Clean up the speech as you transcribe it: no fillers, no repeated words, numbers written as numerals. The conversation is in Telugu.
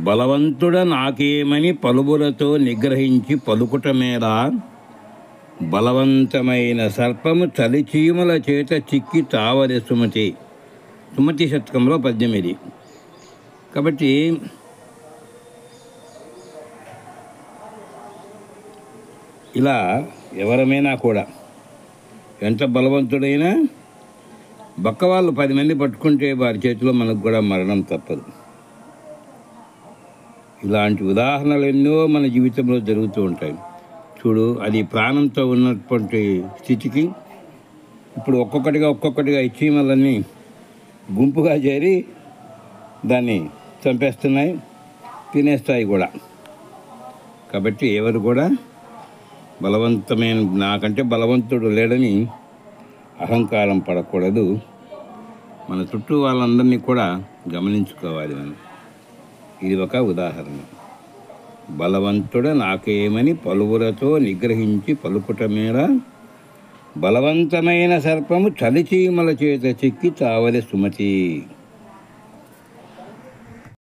బలవంతుడ నాకేమని పలుబులతో నిగ్రహించి పలుకుటమేలా, బలవంతమైన సర్పము చలిచీమల చేత చిక్కి తావరి సుమతి. సుమతి శతకంలో పద్యం ఇది. కాబట్టి ఇలా ఎవరమైనా కూడా ఎంత బలవంతుడైనా బక్కవాళ్ళు 10 మంది పట్టుకుంటే వారి చేతిలో మనకు కూడా మరణం తప్పదు. ఇలాంటి ఉదాహరణలు ఎన్నో మన జీవితంలో జరుగుతూ ఉంటాయి. చూడు, అది ప్రాణంతో ఉన్నటువంటి స్థితికి ఇప్పుడు ఒక్కొక్కటిగా ఈ చీమలన్నీ గుంపుగా చేరి దాన్ని చంపేస్తున్నాయి, తినేస్తాయి కూడా. కాబట్టి ఎవరు కూడా బలవంతమైన నాకంటే బలవంతుడు లేడని అహంకారం పడకూడదు. మన చుట్టూ వాళ్ళందరినీ కూడా గమనించుకోవాలి మనం. ఇది ఒక ఉదాహరణ. బలవంతుడ నాకేమని పలువులతో నిగ్రహించి పలుకుటమేల, బలవంతమైన సర్పము చలిచీమల చేత చిక్కి చావలి సుమతి.